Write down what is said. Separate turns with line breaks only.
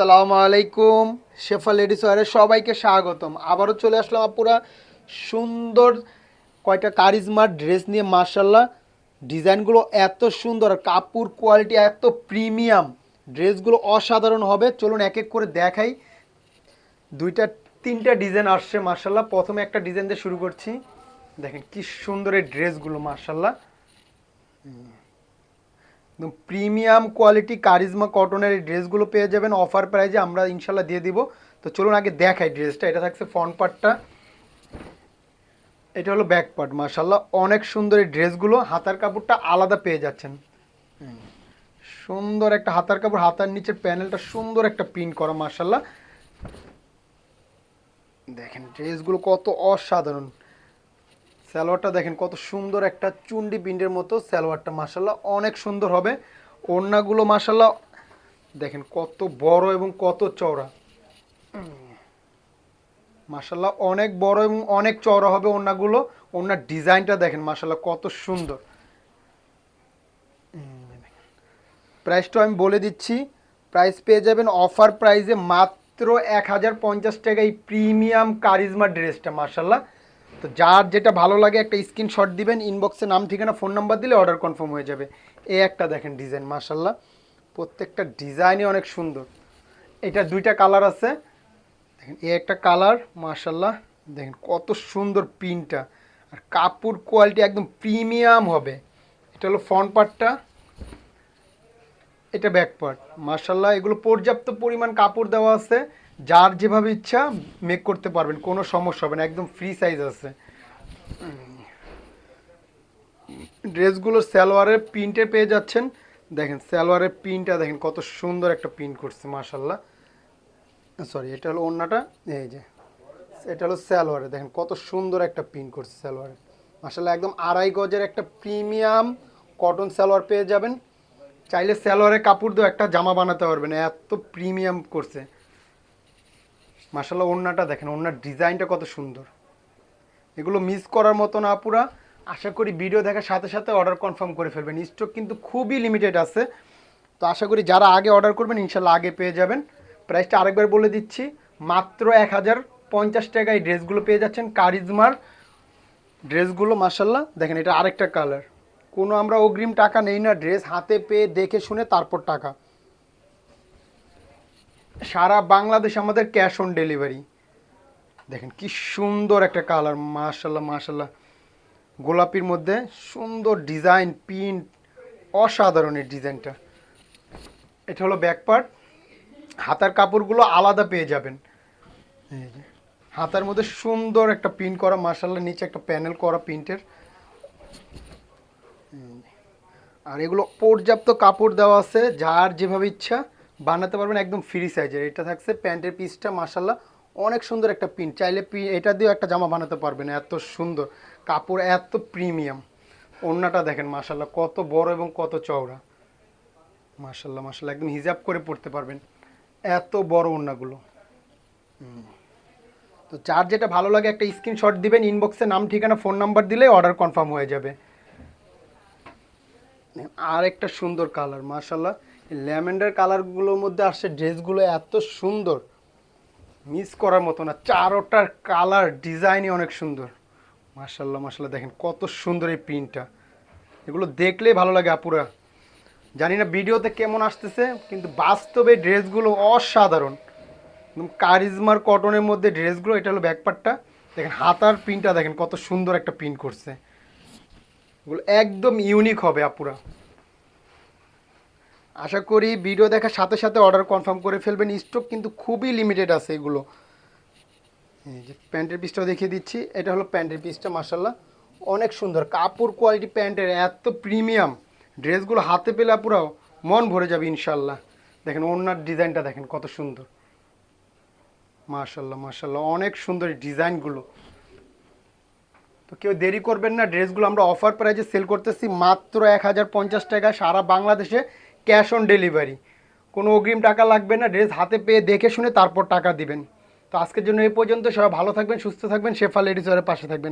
আসসালামু আলাইকুম। শেফা লেডিস ওয়ারে সবাইকে স্বাগতম। আবারও চলে আসলাম আপুরা সুন্দর কয়টা কারিজমার ড্রেস নিয়ে। মার্শাল্লাহ, ডিজাইনগুলো এত সুন্দর আর কাপড় কোয়ালিটি এত প্রিমিয়াম, ড্রেসগুলো অসাধারণ হবে। চলুন এক এক করে দেখাই। দুইটা তিনটা ডিজাইন আসছে মার্শাল্লাহ। প্রথমে একটা ডিজাইন দিয়ে শুরু করছি। দেখেন কি সুন্দর এই ড্রেসগুলো মার্শাল্লাহ, একদম প্রিমিয়াম কোয়ালিটি কারিজমা কটনের এই ড্রেসগুলো পেয়ে যাবেন অফার প্রাইজে, আমরা ইনশাল্লাহ দিয়ে দিব। তো চলুন আগে দেখাই ড্রেসটা। এটা থাকছে ফ্রন্ট পার্টটা, এটা হলো ব্যাক পার্ট। মার্শাল্লাহ অনেক সুন্দর এই ড্রেসগুলো। হাতার কাপড়টা আলাদা পেয়ে যাচ্ছেন, সুন্দর একটা হাতার কাপড়। হাতার নিচের প্যানেলটা সুন্দর একটা প্রিন্ট করা মার্শাল্লাহ। দেখেন ড্রেসগুলো কত অসাধারণ। সালোয়ারটা দেখেন কত সুন্দর একটা চুন্ডি প্রিন্টের মতো সালোয়ারটা মার্শাল্লাহ অনেক সুন্দর হবে। ওড়নাগুলো মার্শাল্লাহ দেখেন কত বড় এবং কত চওড়া। মার্শাল্লাহ অনেক বড় এবং অনেক চওড়া হবে ওড়নাগুলো। ওড়নার ডিজাইনটা দেখেন মার্শাল্লাহ কত সুন্দর। প্রাইসটা আমি বলে দিচ্ছি, প্রাইস পেয়ে যাবেন অফার প্রাইসে মাত্র 1050 টাকা এই প্রিমিয়াম কারিজমা ড্রেসটা মার্শাল্লাহ। তো যার যেটা ভালো লাগে একটা স্ক্রিনশট দিবেন, ইনবক্সে নাম ঠিকানা ফোন নাম্বার দিলে অর্ডার কনফার্ম হয়ে যাবে। এই একটা দেখেন ডিজাইন মার্শাল্লাহ, প্রত্যেকটা ডিজাইনই অনেক সুন্দর। এটা দুইটা কালার আছে, দেখেন এই একটা কালার মার্শাল্লাহ। দেখেন কত সুন্দর প্রিন্টটা আর কাপড় কোয়ালিটি একদম প্রিমিয়াম হবে। এটা হলো ফ্রন্ট পার্টটা, এটা ব্যাক পার্ট। মার্শাল্লাহ এগুলো পর্যাপ্ত পরিমাণ কাপড় দেওয়া আছে, যার যেভাবে ইচ্ছা মেক করতে পারবেন, কোনো সমস্যা হবে না, একদম ফ্রি সাইজ আছে। ড্রেসগুলোর সালোয়ারের প্রিন্টে পেয়ে যাচ্ছেন। দেখেন সালোয়ারের প্রিন্টটা দেখেন কত সুন্দর একটা প্রিন্ট করছে মার্শাল্লাহ। সরি, এটা হলো ওড়নাটা, এই যে এটা হলো সালোয়ারে। দেখেন কত সুন্দর একটা প্রিন্ট করছে সালোয়ারে মার্শাল্লাহ। একদম আড়াই গজের একটা প্রিমিয়াম কটন সালোয়ার পেয়ে যাবেন। চাইলে সালোয়ারের কাপড় দিয়ে একটা জামা বানাতে পারবেন, এত প্রিমিয়াম করছে মার্শাল্লাহ। ওড়নাটা দেখেন, ওড়নার ডিজাইনটা কত সুন্দর। এগুলো মিস করার মতো না পুরা। আশা করি ভিডিও দেখার সাথে সাথে অর্ডার কনফার্ম করে ফেলবেন, স্টক কিন্তু খুবই লিমিটেড আছে। তো আশা করি যারা আগে অর্ডার করবেন ইনশাল্লাহ আগে পেয়ে যাবেন। প্রাইসটা আরেকবার বলে দিচ্ছি, মাত্র 1050 টাকায় এই ড্রেসগুলো পেয়ে যাচ্ছেন কারিজমার ড্রেসগুলো মার্শাল্লাহ। দেখেন এটা আরেকটা কালার, কোনো আমরা অগ্রিম টাকা নেই না, ড্রেস হাতে পেয়ে দেখে শুনে তারপর টাকা। সারা বাংলাদেশ আমাদের ক্যাশ অন ডেলিভারি। দেখেন কি সুন্দর একটা কালার মার্শাল্লাহ মার্শাল্লাহ, গোলাপির মধ্যে সুন্দর ডিজাইন প্রিন্ট, অসাধারণ এই ডিজাইনটা। এটা হলো ব্যাক পার্ট, হাতার কাপড়গুলো আলাদা পেয়ে যাবেন। এই যে হাতার মধ্যে সুন্দর একটা প্রিন্ট করা মার্শাল্লাহ, নিচে একটা প্যানেল করা প্রিন্টের। আর এগুলো পর্যাপ্ত কাপড় দেওয়া আছে, যার যেভাবে ইচ্ছা বানাতে পারবেন, একদম ফ্রি সাইজের। এটা থাকছে প্যান্টের পিসটা মার্শাল্লাহ অনেক সুন্দর একটা প্রিন্ট, চাইলে এটা দিয়েও একটা জামা বানাতে পারবেন, এত সুন্দর কাপড় এত প্রিমিয়াম। ওড়নাটা দেখেন মার্শাল্লাহ কত বড় এবং কত চওড়া মার্শাল্লাহ মার্শাল্লাহ, একদম হিজাব করে পড়তে পারবেন এত বড় ওড়নাগুলো। তো যার যেটা ভালো লাগে একটা স্ক্রিনশট দিবেন, ইনবক্সে নাম ঠিকানা ফোন নাম্বার দিলে অর্ডার কনফার্ম হয়ে যাবে। আর একটা সুন্দর কালার মার্শাল্লাহ, ল্যাভেন্ডার কালারগুলোর মধ্যে আসছে ড্রেসগুলো এত সুন্দর, মিস করার মতো না। চারোটার কালার ডিজাইনই অনেক সুন্দর মার্শাল্লাহ মার্শাল্লাহ। দেখেন কত সুন্দর এই প্রিন্টটা, এগুলো দেখলেই ভালো লাগে আপুরা। জানি না ভিডিওতে কেমন আসতেছে, কিন্তু বাস্তবে ড্রেসগুলো অসাধারণ, একদম কারিজমার কটনের মধ্যে ড্রেসগুলো। এটা হলো ব্যাকপার্টটা, দেখেন হাতার প্রিন্টটা দেখেন কত সুন্দর একটা প্রিন্ট করছে। এগুলো একদম ইউনিক হবে আপুরা। আশা করি ভিডিও দেখার সাথে সাথে অর্ডার কনফার্ম করে ফেলবেন, স্টক কিন্তু খুবই লিমিটেড আছে এগুলো। এই যে প্যান্টের পিসটাও দেখিয়ে দিচ্ছি, এটা হলো প্যান্টের পিসটা মার্শাল্লাহ অনেক সুন্দর কাপড় কোয়ালিটি, প্যান্টের এত প্রিমিয়াম। ড্রেসগুলো হাতে পেলে পুরো মন ভরে যাবে ইনশাল্লাহ। দেখেন ওড়নার ডিজাইনটা দেখেন কত সুন্দর মার্শাল্লাহ মার্শাল্লাহ, অনেক সুন্দর এই ডিজাইনগুলো। তো কেউ দেরি করবেন না, ড্রেসগুলো আমরা অফার প্রাইজে সেল করতেছি মাত্র 1050 টাকা, সারা বাংলাদেশে ক্যাশ অন ডেলিভারি, কোনো অগ্রিম টাকা লাগবে না, ড্রেস হাতে পেয়ে দেখে শুনে তারপর টাকা দিবেন। তো আজকের জন্য এই পর্যন্ত, সবাই ভালো থাকবেন সুস্থ থাকবেন, শেফা লেডিস ওয়ারের পাশে থাকবেন।